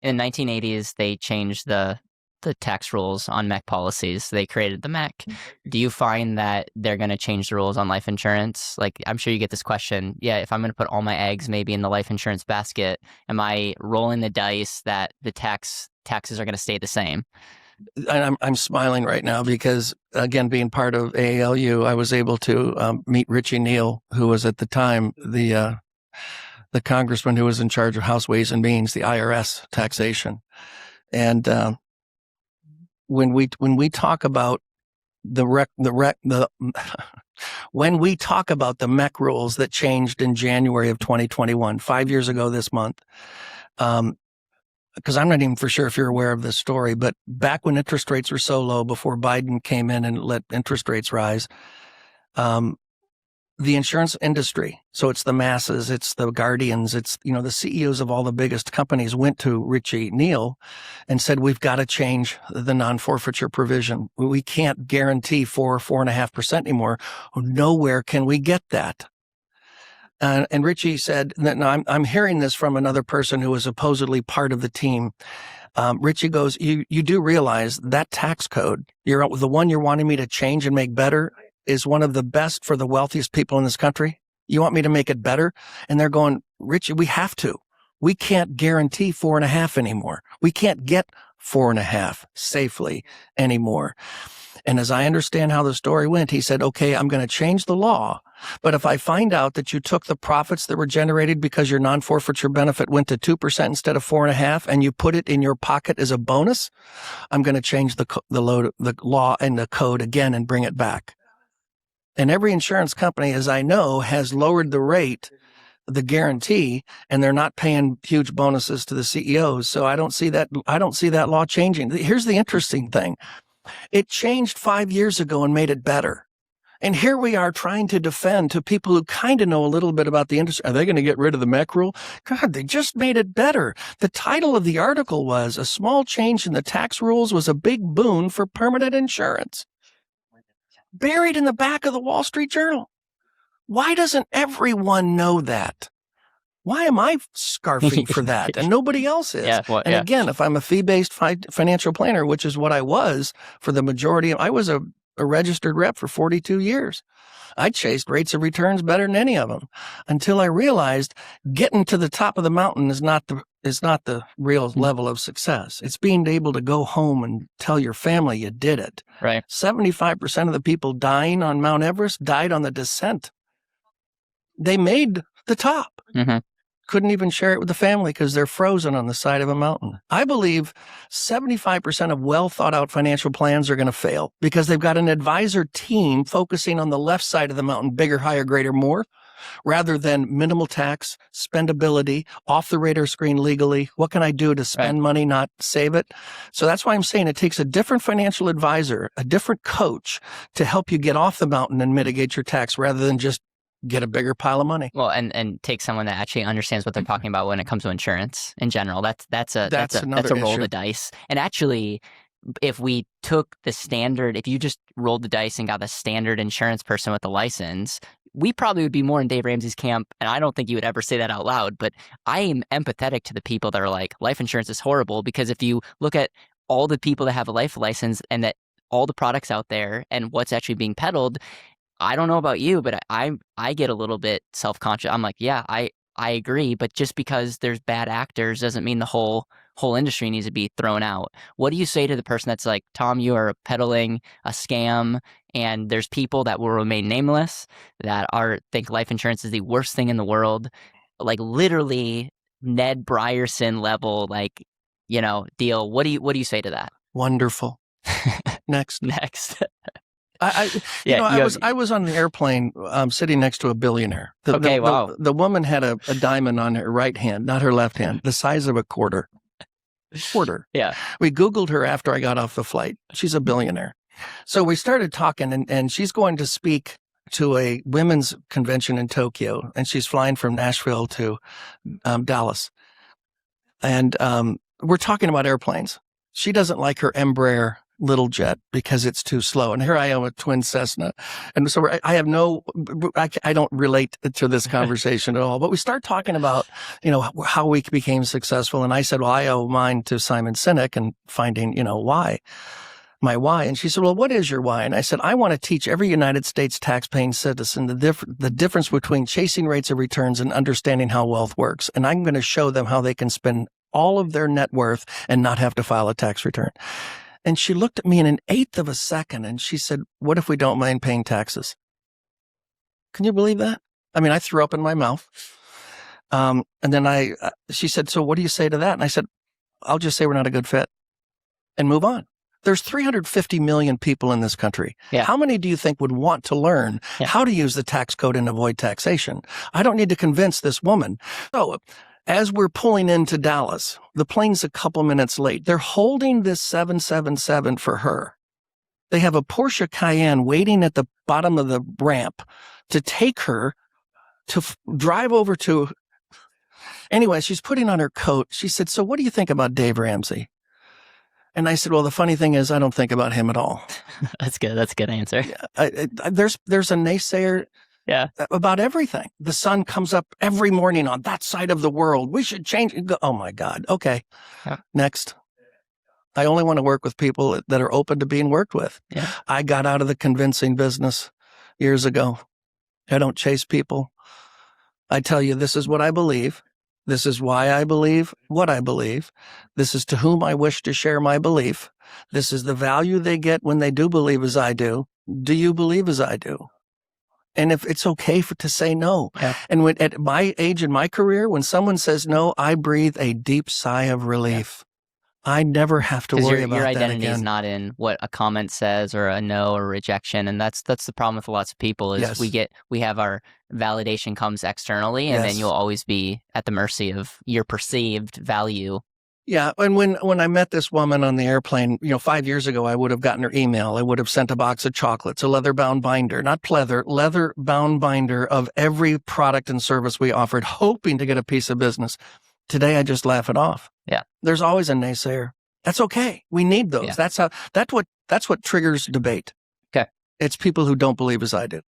in the 1980s, they changed the tax rules on mech policies. They created the mech. Do you find that they're going to change the rules on life insurance? Like, I'm sure you get this question. Yeah, if I'm going to put all my eggs maybe in the life insurance basket, am I rolling the dice that the taxes are going to stay the same? And I'm smiling right now because, again, being part of AALU, I was able to meet Richie Neal, who was at the time the congressman who was in charge of House Ways and Means, the IRS taxation. And when we talk about when we talk about the MEC rules that changed in January of 2021, 5 years ago this month, because I'm not even for sure if you're aware of this story, but back when interest rates were so low before Biden came in and let interest rates rise, the insurance industry, so it's the masses, it's the guardians, it's, the CEOs of all the biggest companies went to Richie Neal and said, we've got to change the non-forfeiture provision. We can't guarantee 4.5% anymore. Nowhere can we get that. And Richie said, now I'm hearing this from another person who was supposedly part of the team. Richie goes, you do realize that tax code, the one you're wanting me to change and make better, is one of the best for the wealthiest people in this country. You want me to make it better? And they're going, Richie, we have to. We can't guarantee 4.5 anymore. We can't get 4.5 safely anymore. And as I understand how the story went, he said, okay, I'm going to change the law. But if I find out that you took the profits that were generated because your non-forfeiture benefit went to 2% instead of 4.5 and you put it in your pocket as a bonus, I'm going to change the law and the code again and bring it back. And every insurance company, as I know, has lowered the rate, the guarantee, and they're not paying huge bonuses to the CEOs. So I don't see that law changing. Here's the interesting thing. It changed 5 years ago and made it better. And here we are trying to defend to people who kind of know a little bit about the industry. Are they going to get rid of the MEC rule? God, they just made it better. The title of the article was, "A Small Change in the Tax Rules Was a Big Boon for Permanent Insurance." Buried in the back of the Wall Street Journal. Why doesn't everyone know that? Why am I scarfing for that and nobody else is? Again, if I'm a fee-based financial planner, which is what I was for the majority I was a registered rep for 42 years. I chased rates of returns better than any of them until I realized getting to the top of the mountain is not the real level of success. It's being able to go home and tell your family you did it. Right. 75% of the people dying on Mount Everest died on the descent. They made the top. Mm-hmm. Couldn't even share it with the family because they're frozen on the side of a mountain. I believe 75% of well thought out financial plans are going to fail because they've got an advisor team focusing on the left side of the mountain, bigger, higher, greater, more, rather than minimal tax, spendability, off the radar screen legally. What can I do to spend money, not save it? So that's why I'm saying it takes a different financial advisor, a different coach to help you get off the mountain and mitigate your tax rather than just get a bigger pile of money. Well, and take someone that actually understands what they're talking about when it comes to insurance in general. That's a roll the dice. And actually, if we took if you just rolled the dice and got the standard insurance person with the license, we probably would be more in Dave Ramsey's camp. And I don't think you would ever say that out loud, but I am empathetic to the people that are like, life insurance is horrible, because if you look at all the people that have a life license and that all the products out there and what's actually being peddled, I don't know about you, but I get a little bit self-conscious. I'm like, yeah, I agree, but just because there's bad actors doesn't mean the whole industry needs to be thrown out. What do you say to the person that's like, Tom, you are peddling a scam, and there's people that will remain nameless that think life insurance is the worst thing in the world, like literally Ned Brierson level, like, deal. What do you say to that? Wonderful. Next. I was on the airplane sitting next to a billionaire. Wow. The woman had a diamond on her right hand, not her left hand, the size of a quarter. Yeah. We Googled her after I got off the flight. She's a billionaire. So we started talking, and she's going to speak to a women's convention in Tokyo, and she's flying from Nashville to Dallas. And we're talking about airplanes. She doesn't like her Embraer little jet because it's too slow. And here I am with twin Cessna. And so I don't relate to this conversation at all, but we start talking about, how we became successful. And I said, well, I owe mine to Simon Sinek and finding, my why. And she said, well, what is your why? And I said, I want to teach every United States tax-paying citizen the difference between chasing rates of returns and understanding how wealth works. And I'm going to show them how they can spend all of their net worth and not have to file a tax return. And she looked at me in an eighth of a second and she said, what if we don't mind paying taxes? Can you believe that? I mean, I threw up in my mouth. And then she said, so what do you say to that? And I said, I'll just say we're not a good fit and move on. There's 350 million people in this country. Yeah. How many do you think would want to learn how to use the tax code and avoid taxation? I don't need to convince this woman. So as we're pulling into Dallas, the plane's a couple minutes late. They're holding this 777 for her. They have a Porsche Cayenne waiting at the bottom of the ramp to take her to drive over to. Anyway, she's putting on her coat. She said, so what do you think about Dave Ramsey? And I said, well, the funny thing is I don't think about him at all. That's good. That's a good answer. There's a naysayer about everything. The sun comes up every morning on that side of the world. We should change. Oh, my God. Okay. Yeah. Next. I only want to work with people that are open to being worked with. Yeah. I got out of the convincing business years ago. I don't chase people. I tell you, this is what I believe. This is why I believe what I believe. This is to whom I wish to share my belief. This is the value they get when they do believe as I do. Do you believe as I do? And if it's okay to say no. Yeah. And at my age in my career, when someone says no, I breathe a deep sigh of relief. I never have to worry about that again. Your identity is not in what a comment says or a no or rejection, and that's the problem with lots of people is we have our validation comes externally, and then you'll always be at the mercy of your perceived value. Yeah, and when I met this woman on the airplane, 5 years ago, I would have gotten her email. I would have sent a box of chocolates, a leather-bound binder, not pleather, leather-bound binder of every product and service we offered, hoping to get a piece of business. Today, I just laugh it off. Yeah. There's always a naysayer. That's okay. We need those. Yeah. That's what triggers debate. Okay. It's people who don't believe as I do.